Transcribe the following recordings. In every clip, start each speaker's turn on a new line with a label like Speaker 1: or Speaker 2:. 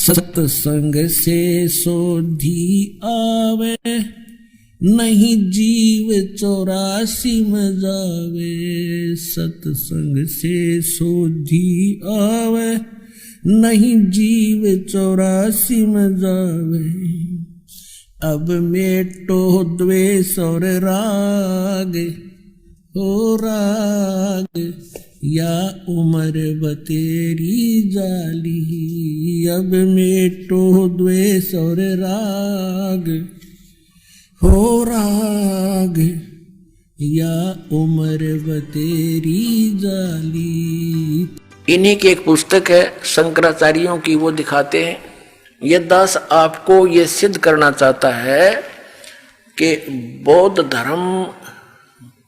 Speaker 1: सत्संग से सोधी आवे, नहीं जीव 84 में जावे। सत्संग से सोधी आवे, नहीं जीव 84 में जावे। अब मेटो द्वेष और राग, हो राग या उम्र बतेरी जाली। अब मेटो द्वेष और राग, हो राग या उम्र बतेरी जाली।
Speaker 2: इन्हीं की एक पुस्तक है शंकराचार्यों की, वो दिखाते हैं। ये दास आपको ये सिद्ध करना चाहता है कि बौद्ध धर्म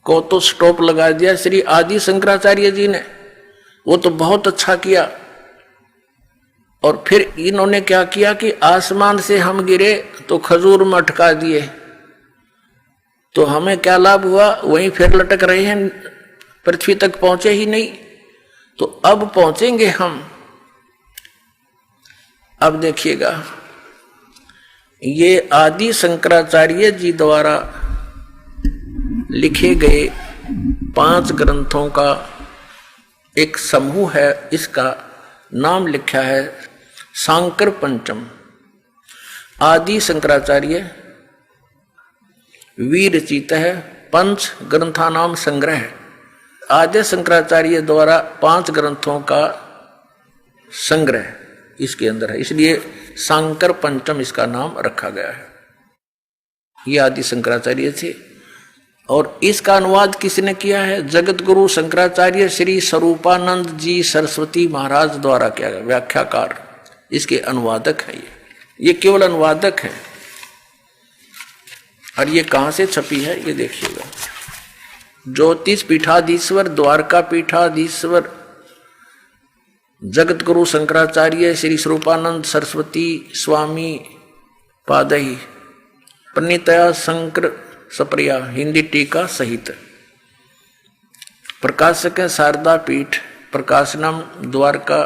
Speaker 2: को तो स्टॉप लगा दिया श्री आदि शंकराचार्य जी ने, वो तो बहुत अच्छा किया। और फिर इन्होंने क्या किया कि आसमान से हम गिरे तो खजूर में अटका दिए, तो हमें क्या लाभ हुआ? वहीं फिर लटक रहे हैं, पृथ्वी तक पहुंचे ही नहीं। तो अब पहुंचेंगे हम। अब देखिएगा, ये आदि शंकराचार्य जी द्वारा लिखे गए 5 ग्रंथों का एक समूह है। इसका नाम लिखा है शांकर पंचम। आदि शंकराचार्य विरचित है, पंच ग्रंथानाम संग्रह। आद्य शंकराचार्य द्वारा 5 ग्रंथों का संग्रह इसके अंदर है, इसलिए शांकर पंचम इसका नाम रखा गया है। ये आदि शंकराचार्य थे। और इसका अनुवाद किसने किया है? जगत गुरु शंकराचार्य श्री स्वरूपानंद जी सरस्वती महाराज द्वारा किया गया, व्याख्याकार इसके अनुवादक हैं। ये केवल अनुवादक हैं। और ये कहां से छपी है ये देखिएगा। ज्योतिष पीठाधीश्वर, द्वारका पीठाधीश्वर जगत गुरु शंकराचार्य श्री स्वरूपानंद सरस्वती स्वामी पादही, प्रणीतया शंकर सप्रिया, हिंदी टीका सहित। प्रकाशक है शारदा पीठ, प्रकाशनम, द्वारका,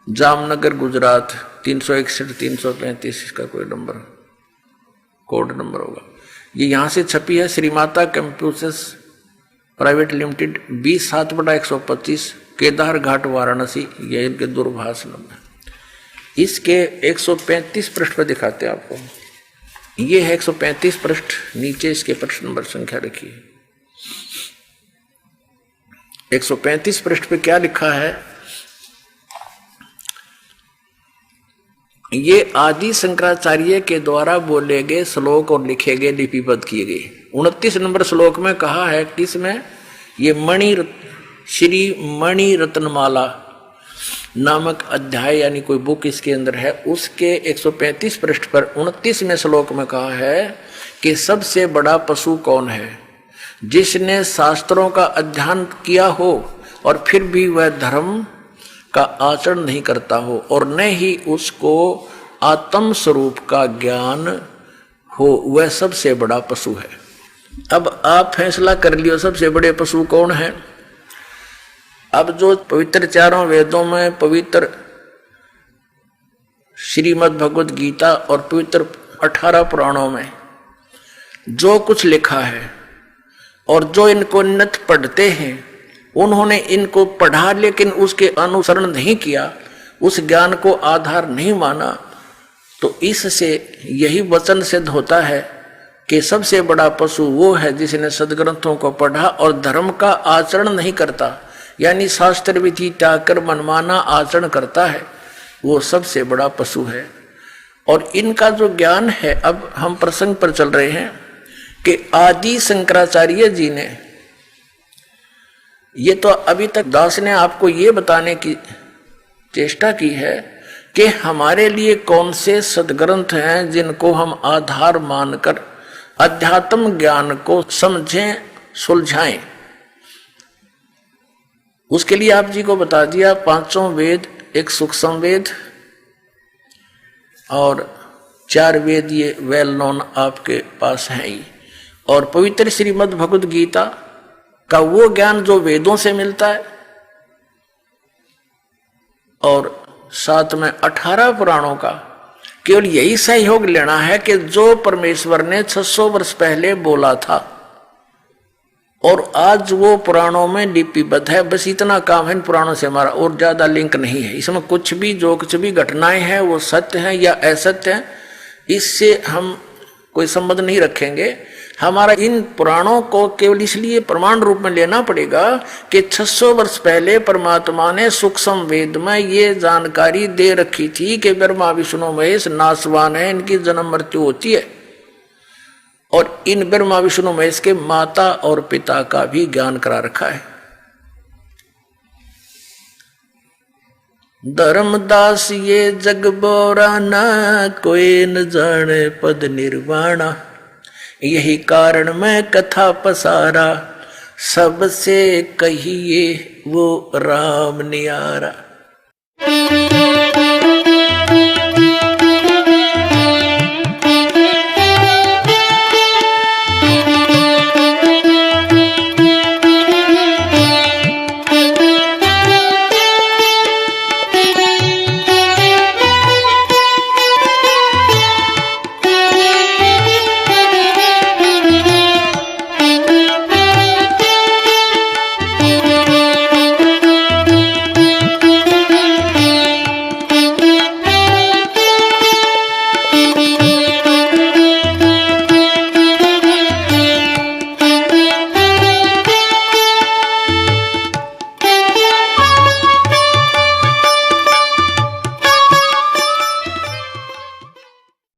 Speaker 2: जामनगर, गुजरात। 361 335 इसका कोई नंबर, कोड नंबर होगा। ये यहां से छपी है। श्रीमाता कंप्यूटर्स प्राइवेट लिमिटेड, 20/7/125, केदार घाट, वाराणसी। ये इनके दूरभाष नंबर। इसके 135 पृष्ठ पर दिखाते हैं आपको। ये है 135 पृष्ठ, नीचे इसके पृष्ठ नंबर संख्या रखिए। 135 पृष्ठ पे क्या लिखा है? ये आदि शंकराचार्य के द्वारा बोले गए श्लोक और लिखे गए, लिपिबद्ध किए गए। 29 नंबर श्लोक में कहा है किसमें? ये श्री मणि रत्नमाला नामक अध्याय यानी कोई बुक इसके अंदर है। उसके 135 पृष्ठ पर 29वें श्लोक में कहा है कि सबसे बड़ा पशु कौन है? जिसने शास्त्रों का अध्ययन किया हो और फिर भी वह धर्म का आचरण नहीं करता हो, और न ही उसको आत्म स्वरूप का ज्ञान हो, वह सबसे बड़ा पशु है। अब आप फैसला कर लियो सबसे बड़े पशु कौन है। अब जो पवित्र 4 वेदों में, पवित्र श्रीमद् भगवद गीता और पवित्र 18 पुराणों में जो कुछ लिखा है और जो इनको नित पढ़ते हैं, उन्होंने इनको पढ़ा लेकिन उसके अनुसरण नहीं किया, उस ज्ञान को आधार नहीं माना, तो इससे यही वचन सिद्ध होता है कि सबसे बड़ा पशु वो है जिसने सदग्रंथों को पढ़ा और धर्म का आचरण नहीं करता, यानी शास्त्र विधि त्याग कर मनमाना आचरण करता है, वो सबसे बड़ा पशु है। और इनका जो ज्ञान है, अब हम प्रसंग पर चल रहे हैं कि आदि शंकराचार्य जी ने, ये तो अभी तक दास ने आपको ये बताने की चेष्टा की है कि हमारे लिए कौन से सदग्रंथ हैं जिनको हम आधार मानकर अध्यात्म ज्ञान को समझें, सुलझाएं। उसके लिए आप जी को बता दिया 5 वेद, एक सूक्ष्म वेद और 4 वेद, ये वेल नोन आपके पास हैं ही। और पवित्र श्रीमद् भगवद गीता का वो ज्ञान जो वेदों से मिलता है, और साथ में 18 पुराणों का केवल यही सहयोग लेना है कि जो परमेश्वर ने 600 वर्ष पहले बोला था और आज वो पुराणों में लिपिबद्ध है, बस इतना काम है इन पुराणों से हमारा, और ज्यादा लिंक नहीं है। इसमें कुछ भी जो कुछ भी घटनाएं हैं वो सत्य हैं या असत्य हैं, इससे हम कोई संबंध नहीं रखेंगे। हमारा इन पुराणों को केवल इसलिए प्रमाण रूप में लेना पड़ेगा कि 600 वर्ष पहले परमात्मा ने सूक्ष्म वेद में ये जानकारी दे रखी थी कि ब्रह्मा विष्णु महेश नाशवान है, इनकी जन्म मृत्यु होती है, और इन ब्रह्मा विष्णु महेश के माता और पिता का भी ज्ञान करा रखा है। धर्मदास ये जग बोरा ना कोई न जाने पद निर्वाणा, यही कारण मैं कथा पसारा, सबसे कहिए वो राम नियारा।